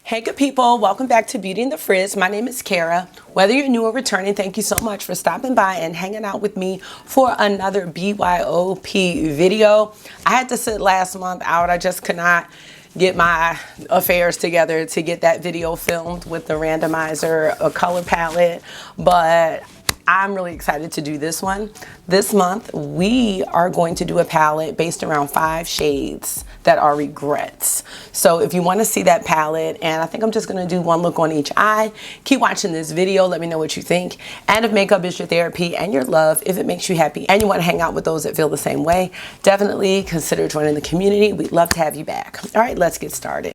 Hey good people, welcome back to Beauty in the Frizz. My name is Cara. Whether you're new or returning, thank you so much for stopping by and hanging out with me for another BYOP video. I had to sit last month out. I just could not get my affairs together to get that video filmed with the randomizer, a color palette, but I'm really excited to do this one. This month, we are going to do a palette based around 5 shades that are regrets. So if you want to see that palette, and I think I'm just going to do one look on each eye, keep watching this video. Let me know what you think. And if makeup is your therapy and your love, if it makes you happy and you want to hang out with those that feel the same way, definitely consider joining the community. We'd love to have you back. All right, let's get started.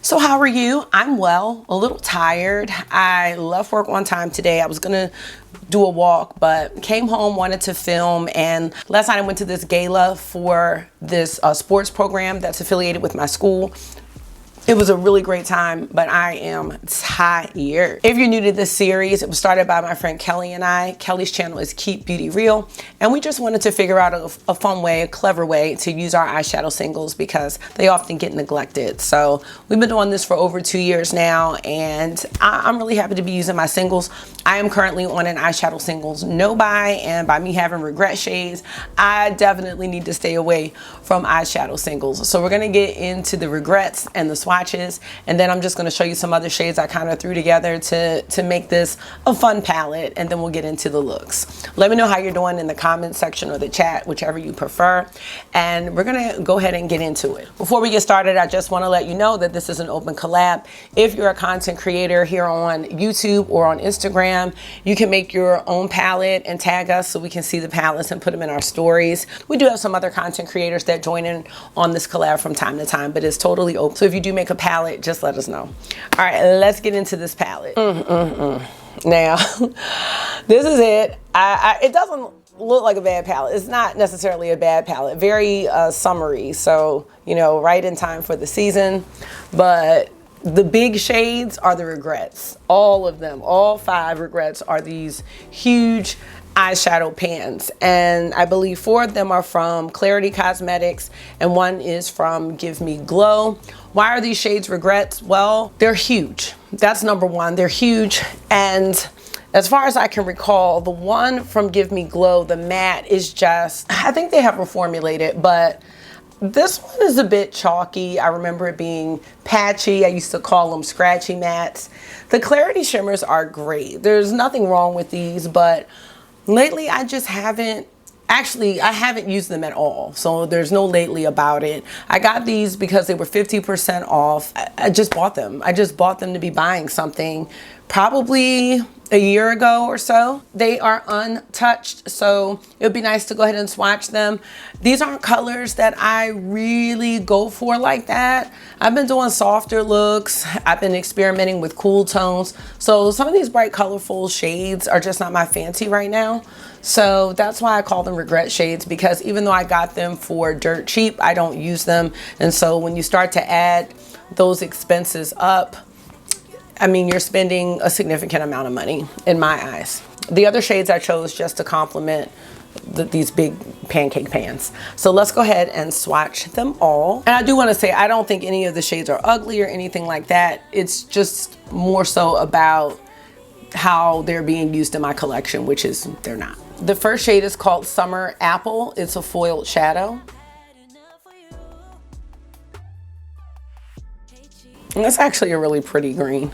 So how are you? I'm well, a little tired. I left work on time today. I was gonna do a walk, but came home, wanted to film, and last night I went to this gala for this sports program that's affiliated with my school. It was a really great time, but I am tired. If you're new to this series, it was started by my friend Kelly and I. Kelly's channel is Keep Beauty Real, and we just wanted to figure out a fun way, a clever way to use our eyeshadow singles because they often get neglected. So we've been doing this for over 2 years now, and I'm really happy to be using my singles. I am currently on an eyeshadow singles no buy, and by me having regret shades, I definitely need to stay away from eyeshadow singles. So we're gonna get into the regrets and the swatches, and then I'm just going to show you some other shades I kind of threw together to make this a fun palette, and then we'll get into the looks. Let me know how you're doing in the comment section or the chat, whichever you prefer, and we're going to go ahead and get into it. Before we get started, I just want to let you know that this is an open collab. If you're a content creator here on YouTube or on Instagram, you can make your own palette and tag us so we can see the palettes and put them in our stories. We do have some other content creators that join in on this collab from time to time, but it's totally open. So if you do make a palette, just let us know. All right, let's get into this palette. Now, this is it. It doesn't look like a bad palette. It's not necessarily a bad palette. Very summery, so you know, right in time for the season. But the big shades are the regrets. All of them, all 5 regrets are these huge eyeshadow pans, and I believe 4 of them are from Clarity Cosmetics and 1 is from Give Me Glow. Why are these shades regrets? Well, they're huge. That's number 1. They're huge, and as far as I can recall, the one from Give Me Glow, the matte, is just, I think they have reformulated, but this one is a bit chalky. I remember it being patchy. I used to call them scratchy mattes. The Clarity Shimmers are great. There's nothing wrong with these, but lately I just haven't, actually I haven't used them at all. So there's no lately about it. I got these because they were 50% off. I just bought them. I just bought them to be buying something probably a year ago or so. They are untouched, so it would be nice to go ahead and swatch them. These aren't colors that I really go for like that. I've been doing softer looks. I've been experimenting with cool tones. So some of these bright, colorful shades are just not my fancy right now. So that's why I call them regret shades, because even though I got them for dirt cheap, I don't use them. And so when you start to add those expenses up, I mean, you're spending a significant amount of money in my eyes. The other shades I chose just to complement these big pancake pans. So let's go ahead and swatch them all. And I do want to say, I don't think any of the shades are ugly or anything like that. It's just more so about how they're being used in my collection, which is they're not. The first shade is called Summer Apple. It's a foiled shadow. And that's actually a really pretty green.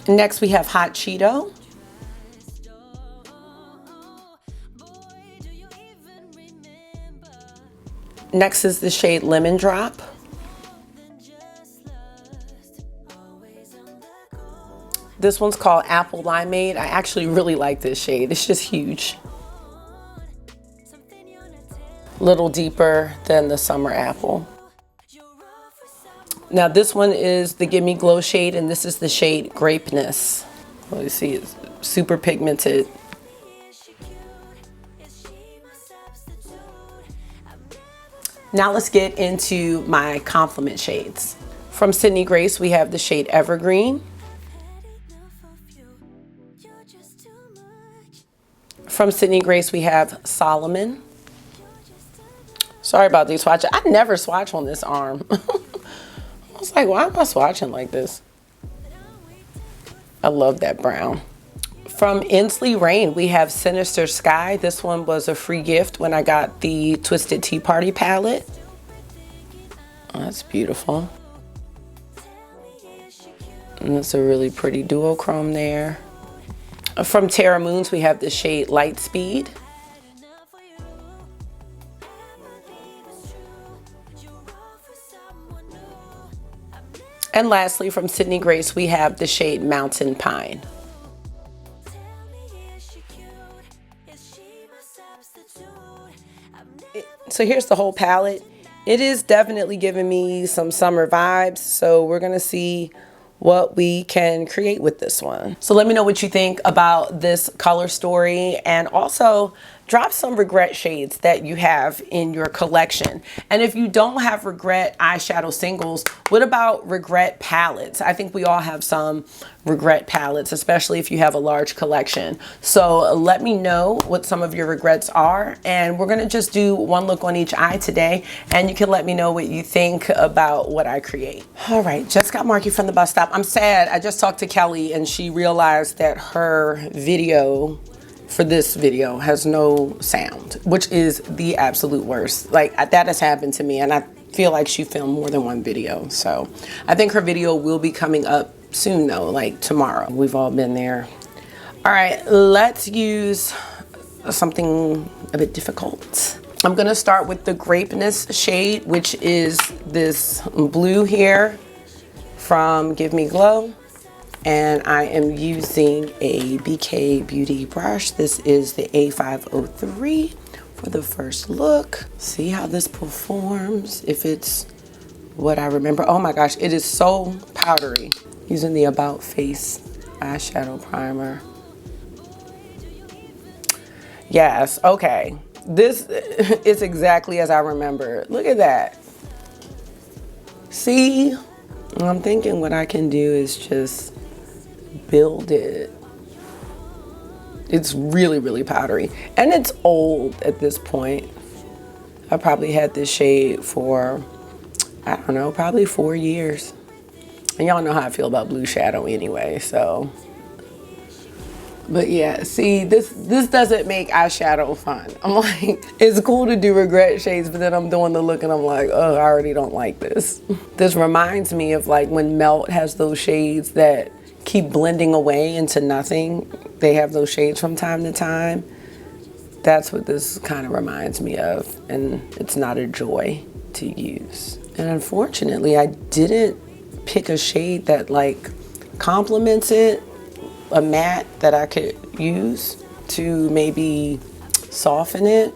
Next we have Hot Cheeto. Next is the shade Lemon Drop. This one's called Apple Limeade. I actually really like this shade. It's just huge. A little deeper than the Summer Apple. Now this one is the Give Me Glow shade, and this is the shade Grapeness. Let me see, it's super pigmented. Now let's get into my complement shades. From Sydney Grace, we have the shade Evergreen. From Sydney Grace, we have Solomon. Sorry about these swatches. I never swatch on this arm. I was like, why am I swatching like this? I love that brown. From Inslee Rain, we have Sinister Sky. This one was a free gift when I got the Twisted Tea Party palette. Oh, that's beautiful. And it's a really pretty duochrome there. From Terra Moons, we have the shade Light Speed. And lastly, from Sydney Grace, we have the shade Mountain Pine. So here's the whole palette. It is definitely giving me some summer vibes. So we're gonna see what we can create with this one. So let me know what you think about this color story, and also drop some regret shades that you have in your collection. And if you don't have regret eyeshadow singles, what about regret palettes? I think we all have some regret palettes, especially if you have a large collection. So let me know what some of your regrets are, and we're gonna just do one look on each eye today, and you can let me know what you think about what I create. All right, just got Marky from the bus stop. I'm sad, I just talked to Kelly and she realized that her video for this video has no sound, which is the absolute worst. Like, that has happened to me, and I feel like she filmed more than one video. So I think her video will be coming up soon though, like tomorrow. We've all been there. All right, let's use something a bit difficult. I'm gonna start with the Grapeness shade, which is this blue here from Give Me Glow. And I am using a BK Beauty brush. This is the A503 for the first look. See how this performs, if it's what I remember. Oh my gosh, it is so powdery. Using the About Face eyeshadow primer. Yes, okay. This is exactly as I remember. Look at that. See, I'm thinking what I can do is just build it. It's really, really powdery, and it's old at this point. I probably had this shade for, I don't know, probably 4 years. And y'all know how I feel about blue shadow anyway, so. But yeah, see, this doesn't make eyeshadow fun. I'm like, it's cool to do regret shades, but then I'm doing the look and I'm like, oh, I already don't like this. This reminds me of like when Melt has those shades that keep blending away into nothing. They have those shades from time to time. That's what this kind of reminds me of, and it's not a joy to use. And unfortunately, I didn't pick a shade that like complements it, a matte that I could use to maybe soften it.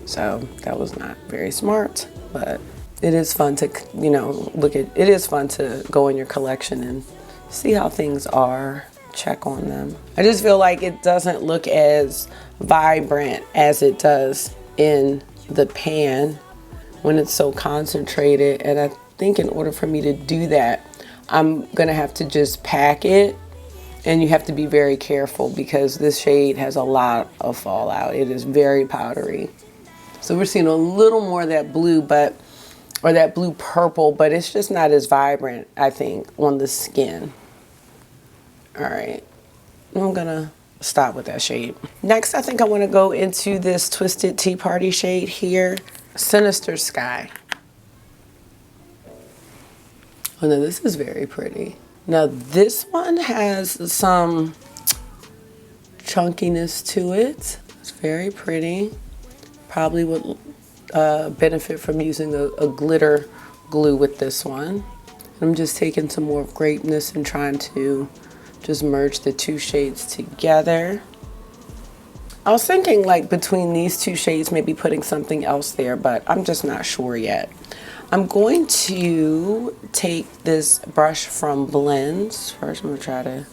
So that was not very smart, but it is fun to, you know, it is fun to go in your collection and see how things are, check on them. I just feel like it doesn't look as vibrant as it does in the pan when it's so concentrated. And I think in order for me to do that, I'm gonna have to just pack it, and you have to be very careful because this shade has a lot of fallout. It is very powdery. So we're seeing a little more of that blue, or that blue purple, but it's just not as vibrant, I think, on the skin. All right, I'm gonna stop with that shade. Next, I think I wanna go into this Twisted Tea Party shade here, Sinister Sky. Oh no, this is very pretty. Now this one has some chunkiness to it. It's very pretty. Probably would benefit from using a glitter glue with this one. I'm just taking some more Grapeness and trying to just merge the two shades together. I was thinking like between these two shades, maybe putting something else there, but I'm just not sure yet. I'm going to take this brush from Blends. First, I'm gonna try to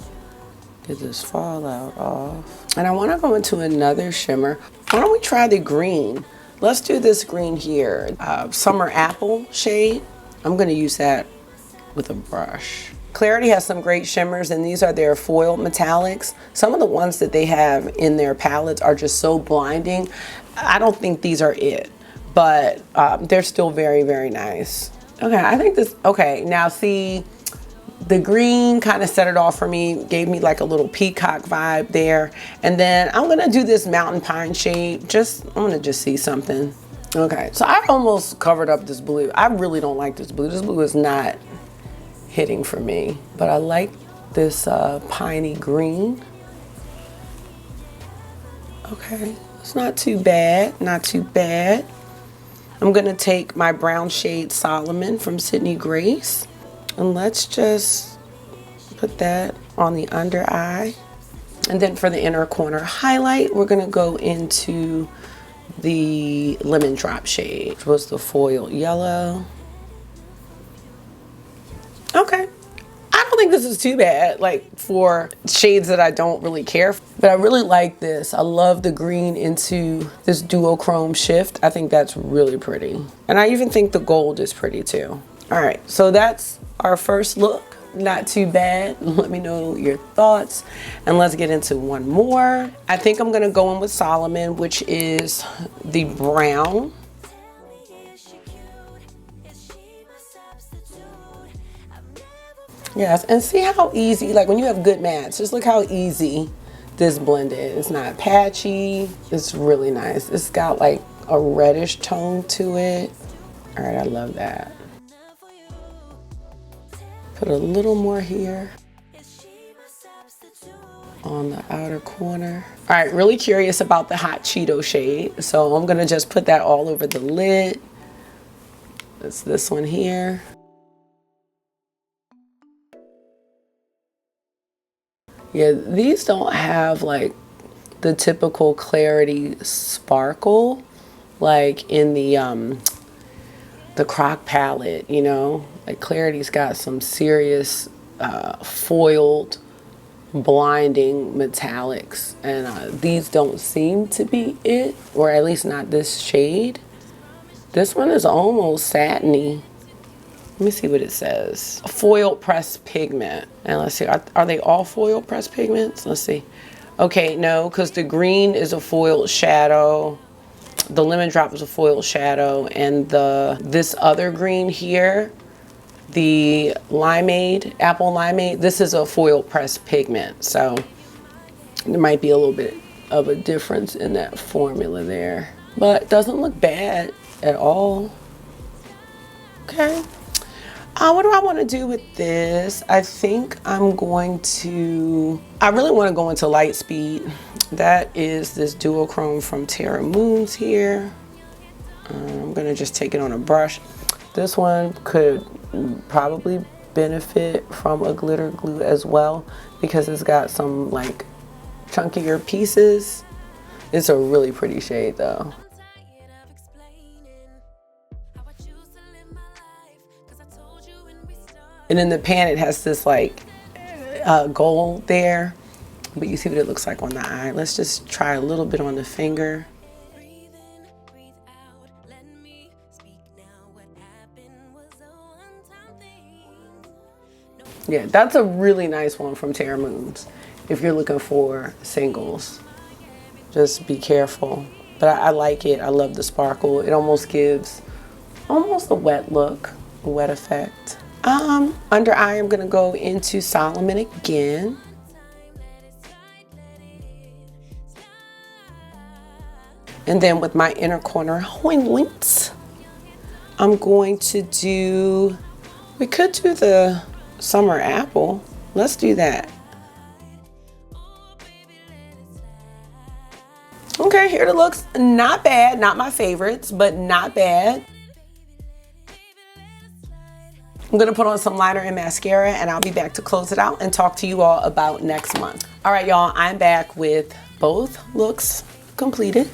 get this fallout off. And I wanna go into another shimmer. Why don't we try the green? Let's do this green here, Summer Apple shade. I'm gonna use that with a brush. Clarity has some great shimmers, and these are their foiled metallics. Some of the ones that they have in their palettes are just so blinding. I don't think these are it, but they're still very, very nice. Okay, I think this, okay, now see, the green kind of set it off for me, gave me like a little peacock vibe there. And then I'm gonna do this mountain pine shade. I'm gonna just see something. Okay, so I almost covered up this blue. I really don't like this blue. This blue is not hitting for me, but I like this piney green. Okay, it's not too bad, not too bad. I'm gonna take my brown shade Solomon from Sydney Grace, and let's just put that on the under eye. And then for the inner corner highlight, we're gonna go into the lemon drop shade, which was the foiled yellow. Okay, I don't think this is too bad, like for shades that I don't really care for, but I really like this. I love the green into this duochrome shift. I think that's really pretty. And I even think the gold is pretty too. All right, so that's our first look. Not too bad. Let me know your thoughts, and let's get into one more. I think I'm gonna go in with Solomon, which is the brown. Yes, and see how easy, like when you have good mats, just look how easy this blended. It's not patchy, it's really nice. It's got like a reddish tone to it. All right, I love that. Put a little more here on the outer corner. All right, really curious about the hot Cheeto shade, so I'm gonna just put that all over the lid. It's this one here. Yeah, these don't have like the typical Clarity sparkle like in the Croc palette, you know? Like Clarity's got some serious foiled, blinding metallics, and these don't seem to be it, or at least not this shade. This one is almost satiny. Let me see what it says. Foil pressed pigment. And let's see, are they all foil pressed pigments? Let's see. Okay, no, because the green is a foiled shadow. The lemon drop is a foiled shadow, and this other green here, the limeade, apple limeade, this is a foil pressed pigment. So there might be a little bit of a difference in that formula there, but it doesn't look bad at all. Okay. What do I want to do with this? I think I'm going to, I really want to go into light speed. That is this duochrome from Terra Moons here. I'm going to just take it on a brush. This one could probably benefit from a glitter glue as well, because it's got some like chunkier pieces. It's a really pretty shade though. And in the pan it has this like gold there, but you see what it looks like on the eye. Let's just try a little bit on the finger. Yeah, that's a really nice one from Terra Moons. If you're looking for singles, just be careful. But I like it. I love the sparkle. It almost gives almost a wet look, a wet effect. Under eye, I'm gonna go into Solomon again. And then with my inner corner highlights, I'm going to do, we could do the Summer Apple. Let's do that. Okay, here it looks. Not bad, not my favorites, but not bad. I'm gonna put on some liner and mascara, and I'll be back to close it out and talk to you all about next month. All right, y'all, I'm back with both looks completed.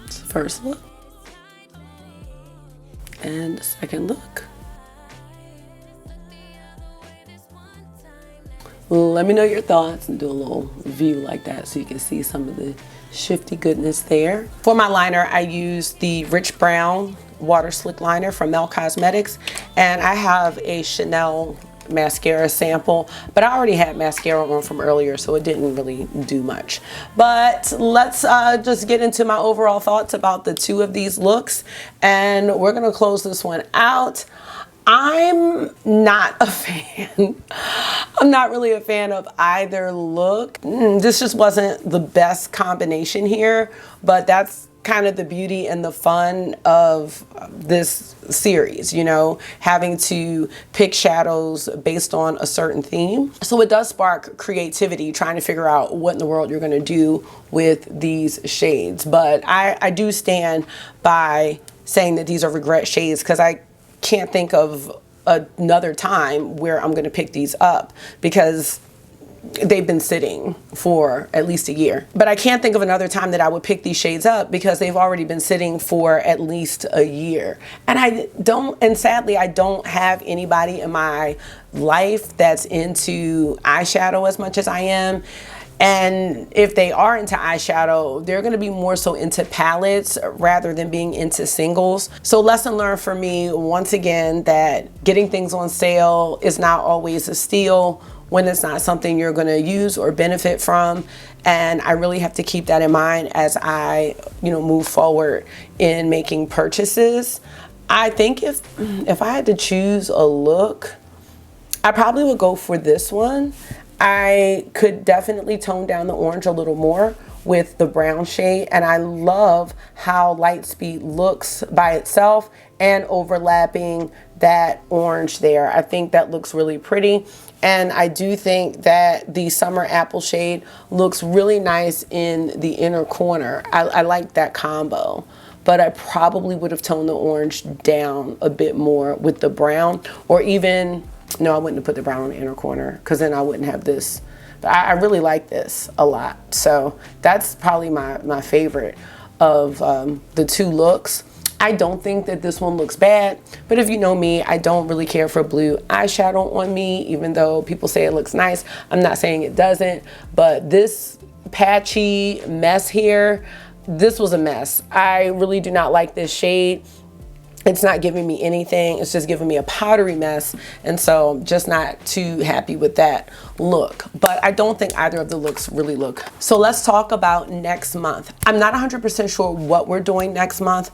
First look and the second look. Let me know your thoughts and do a little view like that so you can see some of the shifty goodness there. For my liner, I used the Rich Brown Water Slick Liner from Mel Cosmetics, And I have a Chanel mascara sample, but I already had mascara on from earlier, so it didn't really do much. But let's just get into my overall thoughts about the two of these looks, and we're gonna close this one out. I'm not a fan. I'm not really a fan of either look. This just wasn't the best combination here, but that's kind of the beauty and the fun of this series, you know, having to pick shadows based on a certain theme. So it does spark creativity, trying to figure out what in the world you're going to do with these shades. But I do stand by saying that these are regret shades, because I can't think of another time where I'm going to pick these up, because they've been sitting for at least a year. But I can't think of another time that I would pick these shades up, because they've already been sitting for at least a year. And sadly, I don't have anybody in my life that's into eyeshadow as much as I am. And if they are into eyeshadow, they're going to be more so into palettes rather than being into singles. So lesson learned for me, once again, that getting things on sale is not always a steal when it's not something you're going to use or benefit from. And I really have to keep that in mind as I, move forward in making purchases. I think if I had to choose a look, I probably would go for this one. I could definitely tone down the orange a little more with the brown shade, and I love how Lightspeed looks by itself and overlapping that orange there. I think that looks really pretty, and I do think that the Summer Apple shade looks really nice in the inner corner. I like that combo, but I probably would have toned the orange down a bit more with the brown, or even, no, I wouldn't have put the brown on the inner corner, because then I wouldn't have this. But I really like this a lot. So that's probably my favorite of the two looks. I don't think that this one looks bad, but if you know me, I don't really care for blue eyeshadow on me, even though people say it looks nice. I'm not saying it doesn't, but this patchy mess here, this was a mess. I really do not like this shade. It's not giving me anything. It's just giving me a powdery mess. And so I'm just not too happy with that look. But I don't think either of the looks really look. So let's talk about next month. I'm not 100% sure what we're doing next month,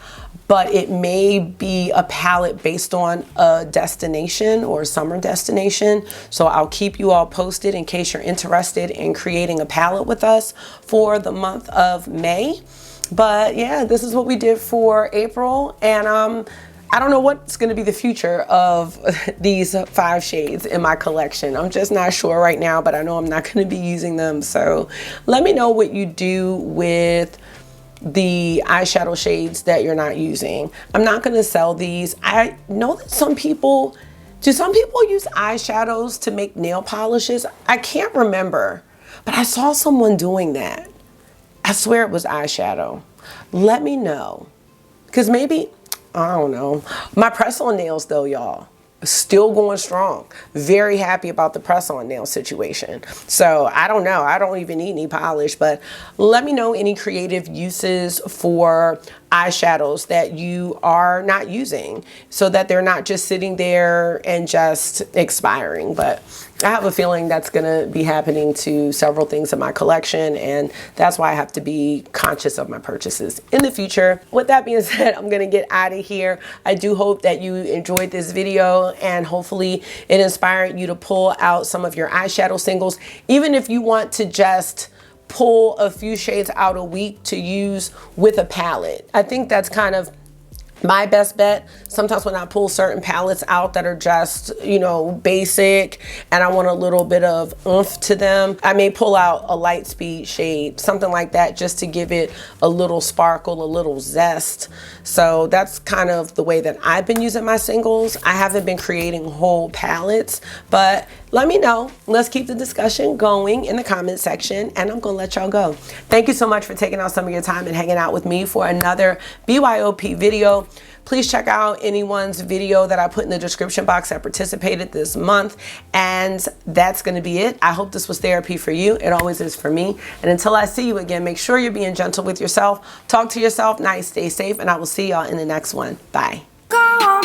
but it may be a palette based on a destination or a summer destination. So I'll keep you all posted in case you're interested in creating a palette with us for the month of May. But yeah, this is what we did for April, and I don't know what's going to be the future of these 5 shades in my collection. I'm just not sure right now, but I know I'm not going to be using them. So let me know what you do with the eyeshadow shades that you're not using. I'm not going to sell these. I know that some people use eyeshadows to make nail polishes? I can't remember, but I saw someone doing that. I swear it was eyeshadow. Let me know, because maybe, I don't know. My press-on nails though, y'all, still going strong. Very happy about the press-on nail situation. So I don't know. I don't even need any polish, but let me know any creative uses for eyeshadows that you are not using, so that they're not just sitting there and just expiring. But I have a feeling that's gonna be happening to several things in my collection, and that's why I have to be conscious of my purchases in the future. With that being said, I'm gonna get out of here. I do hope that you enjoyed this video, and hopefully it inspired you to pull out some of your eyeshadow singles, even if you want to just pull a few shades out a week to use with a palette. I think that's kind of my best bet. Sometimes when I pull certain palettes out that are just, basic, and I want a little bit of oomph to them, I may pull out a Lightspeed shade, something like that, just to give it a little sparkle, a little zest. So that's kind of the way that I've been using my singles. I haven't been creating whole palettes, but let me know. Let's keep the discussion going in the comment section, and I'm gonna let y'all go. Thank you so much for taking out some of your time and hanging out with me for another BYOP video. Please check out anyone's video that I put in the description box that participated this month. And that's going to be it. I hope this was therapy for you. It always is for me. And until I see you again, make sure you're being gentle with yourself. Talk to yourself nice, stay safe, and I will see y'all in the next one. Bye. Go on,